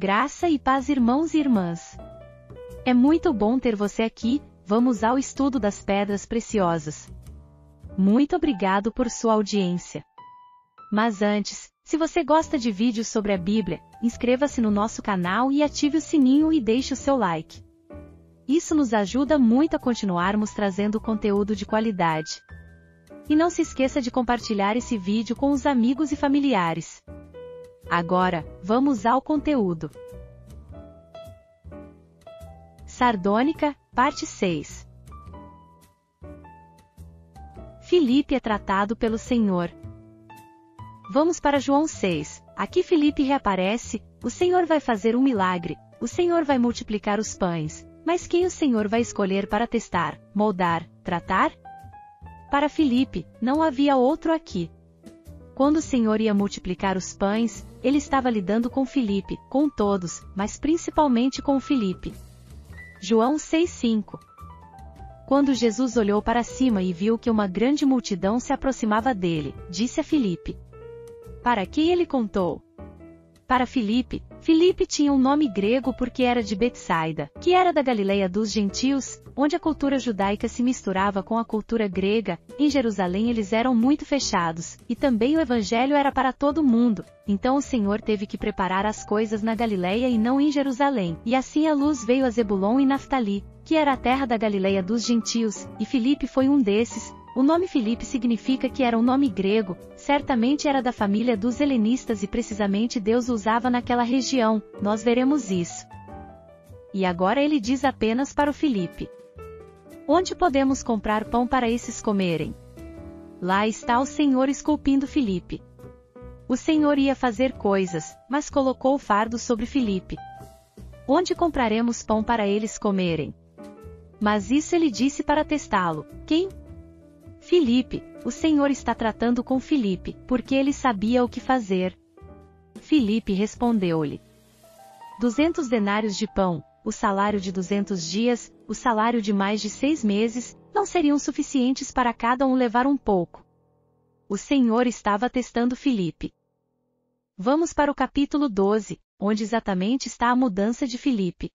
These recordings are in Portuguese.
Graça e paz, irmãos e irmãs. É muito bom ter você aqui. Vamos ao estudo das pedras preciosas. Muito obrigado por sua audiência. Mas antes, se você gosta de vídeos sobre a Bíblia, inscreva-se no nosso canal e ative o sininho e deixe o seu like. Isso nos ajuda muito a continuarmos trazendo conteúdo de qualidade. E não se esqueça de compartilhar esse vídeo com os amigos e familiares. Agora, vamos ao conteúdo. Sardônica, parte 6. Filipe é tratado pelo Senhor. Vamos para João 6. Aqui Filipe reaparece. O Senhor vai fazer um milagre. O Senhor vai multiplicar os pães. Mas quem o Senhor vai escolher para testar, moldar, tratar? Para Filipe, não havia outro aqui. Quando o Senhor ia multiplicar os pães, ele estava lidando com Filipe, com todos, mas principalmente com Filipe. João 6:5. Quando Jesus olhou para cima e viu que uma grande multidão se aproximava dele, disse a Filipe. Para quem ele contou? Para Filipe, Filipe tinha um nome grego porque era de Betsaida, que era da Galileia dos gentios, onde a cultura judaica se misturava com a cultura grega. Em Jerusalém eles eram muito fechados, e também o evangelho era para todo mundo. Então o Senhor teve que preparar as coisas na Galileia e não em Jerusalém. E assim a luz veio a Zebulon e Naftali, que era a terra da Galileia dos gentios, e Filipe foi um desses. O nome Filipe significa que era um nome grego, certamente era da família dos helenistas e precisamente Deus o usava naquela região, nós veremos isso. E agora ele diz apenas para o Filipe. Onde podemos comprar pão para esses comerem? Lá está o Senhor esculpindo Filipe. O Senhor ia fazer coisas, mas colocou o fardo sobre Filipe. Onde compraremos pão para eles comerem? Mas isso ele disse para testá-lo. Quem? Filipe. O Senhor está tratando com Filipe, porque ele sabia o que fazer. Filipe respondeu-lhe. 200 denários de pão, o salário de 200 dias, o salário de mais de 6 meses, não seriam suficientes para cada um levar um pouco. O Senhor estava testando Filipe. Vamos para o capítulo 12, onde exatamente está a mudança de Filipe.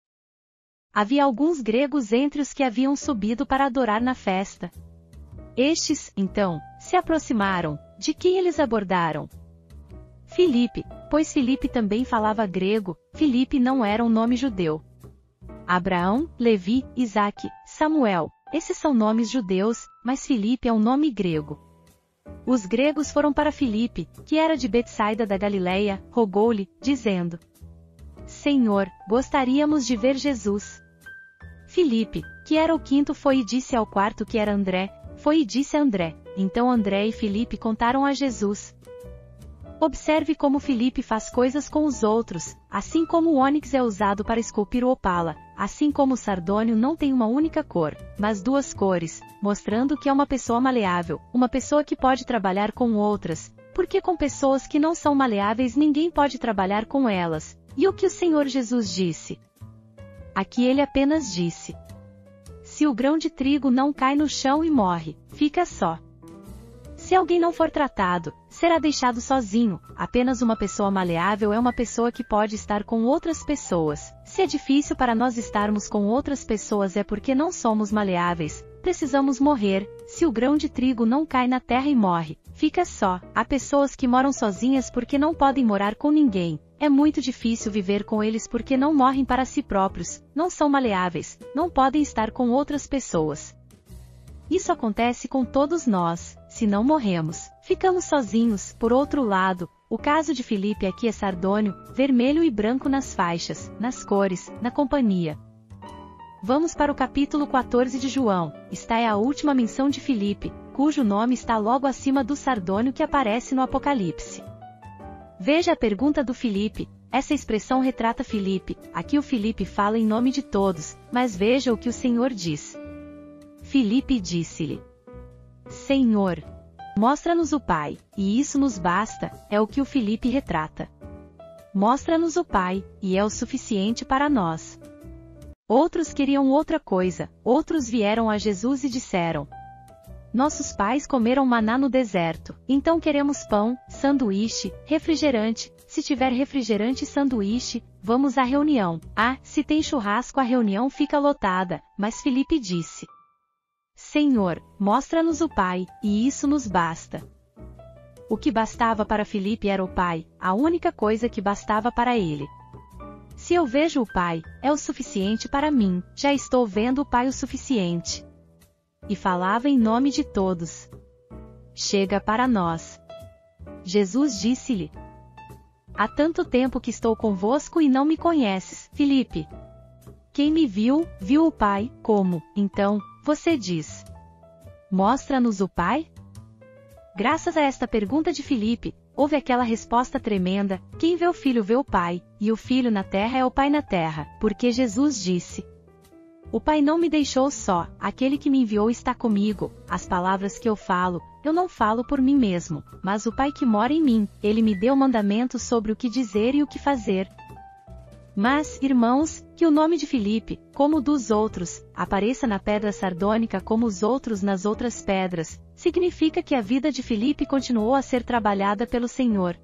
Havia alguns gregos entre os que haviam subido para adorar na festa. Estes, então, se aproximaram. De quem eles abordaram? Filipe, pois Filipe também falava grego. Filipe não era um nome judeu. Abraão, Levi, Isaque, Samuel, esses são nomes judeus, mas Filipe é um nome grego. Os gregos foram para Filipe, que era de Betsaida da Galileia, rogou-lhe, dizendo: Senhor, gostaríamos de ver Jesus. Filipe, que era o quinto, foi e disse ao quarto, que era André, foi e disse a André. Então André e Filipe contaram a Jesus. Observe como Filipe faz coisas com os outros, assim como o ônix é usado para esculpir o opala, assim como o sardônio não tem uma única cor, mas duas cores, mostrando que é uma pessoa maleável, uma pessoa que pode trabalhar com outras, porque com pessoas que não são maleáveis ninguém pode trabalhar com elas. E o que o Senhor Jesus disse? Aqui ele apenas disse: se o grão de trigo não cai no chão e morre, fica só. Se alguém não for tratado, será deixado sozinho. Apenas uma pessoa maleável é uma pessoa que pode estar com outras pessoas. Se é difícil para nós estarmos com outras pessoas é porque não somos maleáveis, precisamos morrer. Se o grão de trigo não cai na terra e morre, fica só. Há pessoas que moram sozinhas porque não podem morar com ninguém. É muito difícil viver com eles porque não morrem para si próprios, não são maleáveis, não podem estar com outras pessoas. Isso acontece com todos nós. Se não morremos, ficamos sozinhos. Por outro lado, o caso de Filipe aqui é sardônio, vermelho e branco nas faixas, nas cores, na companhia. Vamos para o capítulo 14 de João. Esta é a última menção de Filipe, cujo nome está logo acima do sardônio que aparece no Apocalipse. Veja a pergunta do Filipe. Essa expressão retrata Filipe. Aqui o Filipe fala em nome de todos, mas veja o que o Senhor diz. Filipe disse-lhe: Senhor, mostra-nos o Pai, e isso nos basta. É o que o Filipe retrata. Mostra-nos o Pai, e é o suficiente para nós. Outros queriam outra coisa. Outros vieram a Jesus e disseram: Nossos pais comeram maná no deserto, então queremos pão. sanduíche, refrigerante, se tiver refrigerante e sanduíche, vamos à reunião. Ah, se tem churrasco a reunião fica lotada, mas Filipe disse: Senhor, mostra-nos o Pai, e isso nos basta. O que bastava para Filipe era o Pai, a única coisa que bastava para ele. Se eu vejo o Pai, é o suficiente para mim, já estou vendo o Pai o suficiente. E falava em nome de todos. Chega para nós. Jesus disse-lhe: Há tanto tempo que estou convosco e não me conheces, Filipe. Quem me viu, viu o Pai, como, então, você diz: Mostra-nos o Pai? Graças a esta pergunta de Filipe, houve aquela resposta tremenda: quem vê o Filho vê o Pai, e o Filho na terra é o Pai na terra, porque Jesus disse: O Pai não me deixou só, aquele que me enviou está comigo, as palavras que eu não falo por mim mesmo, mas o Pai que mora em mim, ele me deu mandamentos sobre o que dizer e o que fazer. Mas, irmãos, que o nome de Filipe, como o dos outros, apareça na pedra sardônica como os outros nas outras pedras, significa que a vida de Filipe continuou a ser trabalhada pelo Senhor.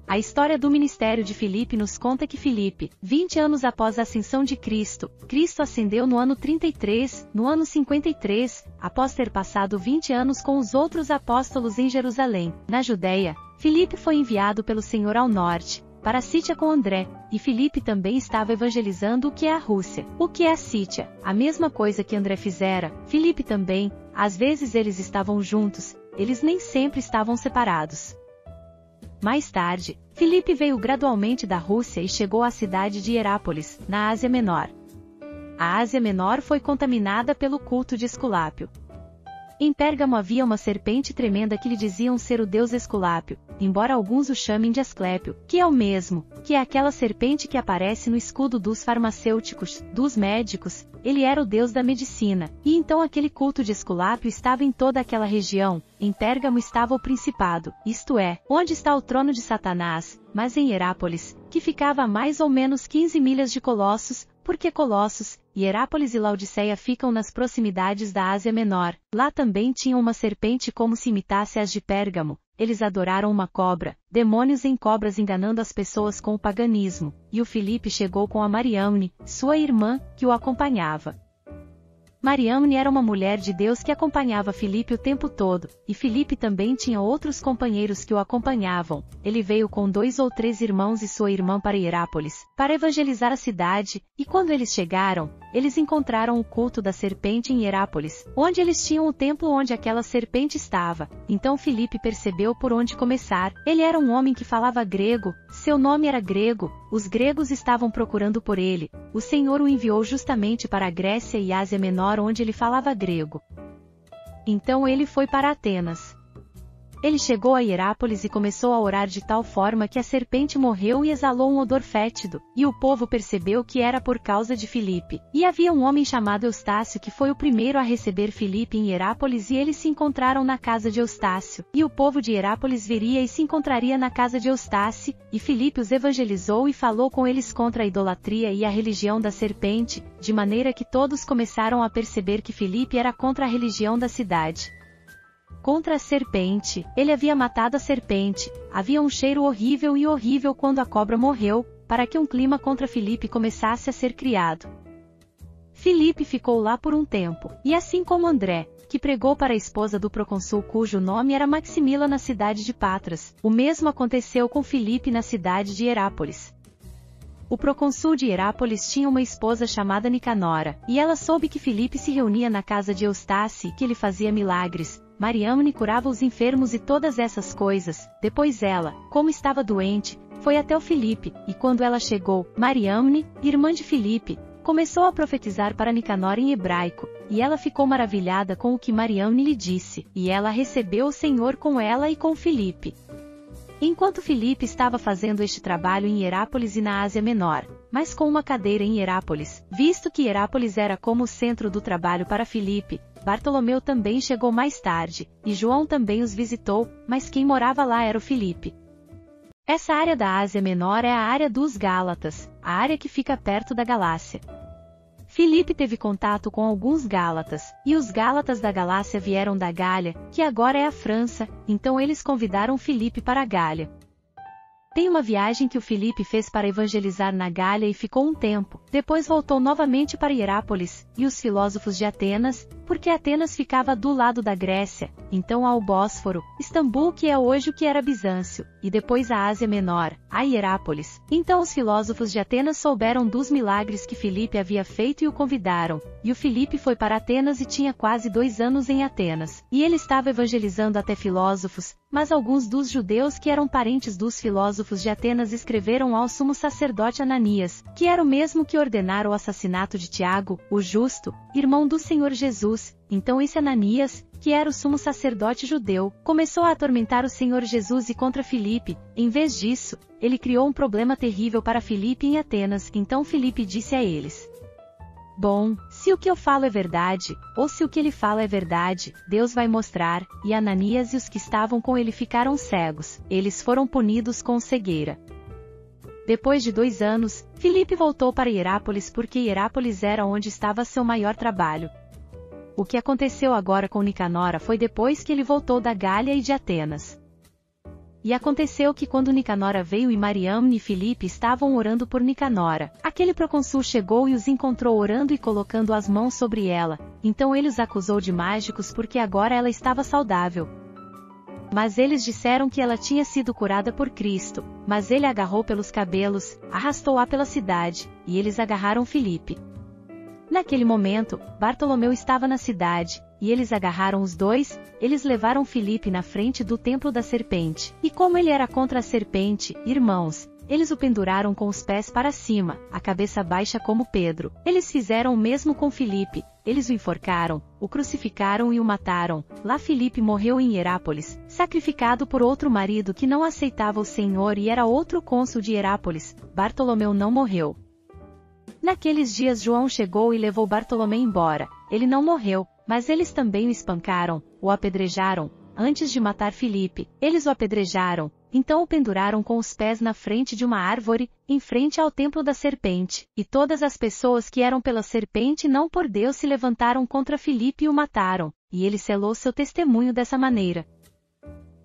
A história do ministério de Filipe nos conta que Filipe, 20 anos após a ascensão de Cristo ascendeu no ano 33, no ano 53, após ter passado 20 anos com os outros apóstolos em Jerusalém, na Judéia, Filipe foi enviado pelo Senhor ao norte, para a Sítia com André, e Filipe também estava evangelizando o que é a Rússia, o que é a Sítia, a mesma coisa que André fizera, Filipe também, às vezes eles estavam juntos, eles nem sempre estavam separados. Mais tarde, Filipe veio gradualmente da Rússia e chegou à cidade de Hierápolis, na Ásia Menor. A Ásia Menor foi contaminada pelo culto de Esculápio. Em Pérgamo havia uma serpente tremenda que lhe diziam ser o deus Esculápio, embora alguns o chamem de Asclépio, que é o mesmo, que é aquela serpente que aparece no escudo dos farmacêuticos, dos médicos, ele era o deus da medicina, e então aquele culto de Esculápio estava em toda aquela região. Em Pérgamo estava o principado, isto é, onde está o trono de Satanás, mas em Hierápolis, que ficava a mais ou menos 15 milhas de Colossos, porque Colossos, Hierápolis e Laodiceia ficam nas proximidades da Ásia Menor. Lá também tinham uma serpente como se imitasse as de Pérgamo. Eles adoraram uma cobra, demônios em cobras enganando as pessoas com o paganismo, e o Filipe chegou com a Mariamne, sua irmã, que o acompanhava. Mariamne era uma mulher de Deus que acompanhava Filipe o tempo todo, e Filipe também tinha outros companheiros que o acompanhavam. Ele veio com 2 ou 3 irmãos e sua irmã para Hierápolis, para evangelizar a cidade, e quando eles chegaram, eles encontraram o culto da serpente em Hierápolis, onde eles tinham o templo onde aquela serpente estava. Então Filipe percebeu por onde começar. Ele era um homem que falava grego, seu nome era grego, os gregos estavam procurando por ele. O Senhor o enviou justamente para a Grécia e Ásia Menor, onde ele falava grego. Então ele foi para Atenas. Ele chegou a Hierápolis e começou a orar de tal forma que a serpente morreu e exalou um odor fétido, e o povo percebeu que era por causa de Filipe. E havia um homem chamado Eustácio que foi o primeiro a receber Filipe em Hierápolis, e eles se encontraram na casa de Eustácio, e o povo de Hierápolis viria e se encontraria na casa de Eustácio, e Filipe os evangelizou e falou com eles contra a idolatria e a religião da serpente, de maneira que todos começaram a perceber que Filipe era contra a religião da cidade. Contra a serpente, ele havia matado a serpente, havia um cheiro horrível quando a cobra morreu, para que um clima contra Filipe começasse a ser criado. Filipe ficou lá por um tempo, e assim como André, que pregou para a esposa do procônsul cujo nome era Maximila na cidade de Patras, o mesmo aconteceu com Filipe na cidade de Hierápolis. O procônsul de Hierápolis tinha uma esposa chamada Nicanora, e ela soube que Filipe se reunia na casa de Eustácio e que ele fazia milagres. Mariamne curava os enfermos e todas essas coisas. Depois ela, como estava doente, foi até o Filipe, e quando ela chegou, Mariamne, irmã de Filipe, começou a profetizar para Nicanor em hebraico, e ela ficou maravilhada com o que Mariamne lhe disse, e ela recebeu o Senhor com ela e com Filipe. Enquanto Filipe estava fazendo este trabalho em Hierápolis e na Ásia Menor, mas com uma cadeira em Hierápolis, visto que Hierápolis era como o centro do trabalho para Filipe, Bartolomeu também chegou mais tarde, e João também os visitou, mas quem morava lá era o Filipe. Essa área da Ásia Menor é a área dos Gálatas, a área que fica perto da Galácia. Filipe teve contato com alguns gálatas, e os gálatas da Galácia vieram da Gália, que agora é a França, então eles convidaram Filipe para a Gália. Tem uma viagem que o Filipe fez para evangelizar na Gália e ficou um tempo, depois voltou novamente para Hierápolis, e os filósofos de Atenas, porque Atenas ficava do lado da Grécia, então ao Bósforo, Istambul que é hoje o que era Bizâncio, e depois a Ásia Menor, a Hierápolis. Então os filósofos de Atenas souberam dos milagres que Filipe havia feito e o convidaram, e o Filipe foi para Atenas e tinha quase 2 anos em Atenas, e ele estava evangelizando até filósofos, mas alguns dos judeus que eram parentes dos filósofos de Atenas escreveram ao sumo sacerdote Ananias, que era o mesmo que ordenara o assassinato de Tiago, o justo, irmão do Senhor Jesus. Então esse Ananias, que era o sumo sacerdote judeu, começou a atormentar o Senhor Jesus e contra Filipe. Em vez disso, ele criou um problema terrível para Filipe em Atenas. Então Filipe disse a eles: bom, se o que eu falo é verdade, ou se o que ele fala é verdade, Deus vai mostrar. E Ananias e os que estavam com ele ficaram cegos, eles foram punidos com cegueira. Depois de 2 anos, Filipe voltou para Hierápolis porque Hierápolis era onde estava seu maior trabalho. O que aconteceu agora com Nicanora foi depois que ele voltou da Gália e de Atenas. E aconteceu que quando Nicanora veio e Mariamne e Filipe estavam orando por Nicanora, aquele procônsul chegou e os encontrou orando e colocando as mãos sobre ela, então ele os acusou de mágicos porque agora ela estava saudável. Mas eles disseram que ela tinha sido curada por Cristo, mas ele a agarrou pelos cabelos, arrastou-a pela cidade, e eles agarraram Filipe. Naquele momento, Bartolomeu estava na cidade, e eles agarraram os dois, eles levaram Filipe na frente do templo da serpente, e como ele era contra a serpente, irmãos, eles o penduraram com os pés para cima, a cabeça baixa como Pedro. Eles fizeram o mesmo com Filipe, eles o enforcaram, o crucificaram e o mataram. Lá Filipe morreu em Hierápolis, sacrificado por outro marido que não aceitava o Senhor e era outro cônsul de Hierápolis. Bartolomeu não morreu. Naqueles dias João chegou e levou Bartolomeu embora. Ele não morreu, mas eles também o espancaram, o apedrejaram. Antes de matar Filipe, eles o apedrejaram, então o penduraram com os pés na frente de uma árvore, em frente ao templo da serpente, e todas as pessoas que eram pela serpente e não por Deus se levantaram contra Filipe e o mataram, e ele selou seu testemunho dessa maneira.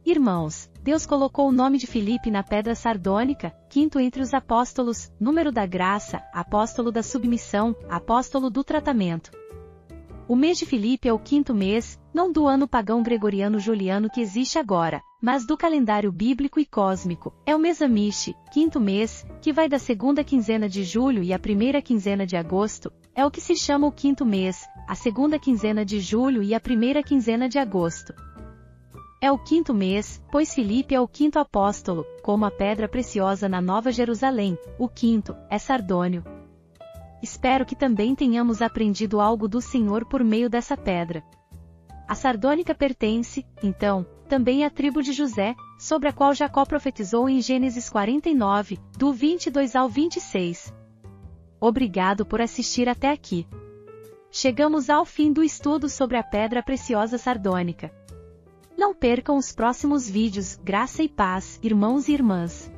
Irmãos, Deus colocou o nome de Filipe na pedra sardônica, 5º entre os apóstolos, número da graça, apóstolo da submissão, apóstolo do tratamento. O mês de Filipe é o 5º mês, não do ano pagão gregoriano juliano que existe agora, mas do calendário bíblico e cósmico. É o mês Amishi, 5º mês, que vai da 2ª quinzena de julho e a 1ª quinzena de agosto, é o que se chama o 5º mês, a 2ª quinzena de julho e a 1ª quinzena de agosto. É o 5º mês, pois Filipe é o 5º apóstolo, como a pedra preciosa na Nova Jerusalém, o 5º, é sardônio. Espero que também tenhamos aprendido algo do Senhor por meio dessa pedra. A sardônica pertence, então, também à tribo de José, sobre a qual Jacó profetizou em Gênesis 49, do 22 ao 26. Obrigado por assistir até aqui. Chegamos ao fim do estudo sobre a pedra preciosa sardônica. Não percam os próximos vídeos. Graça e paz, irmãos e irmãs.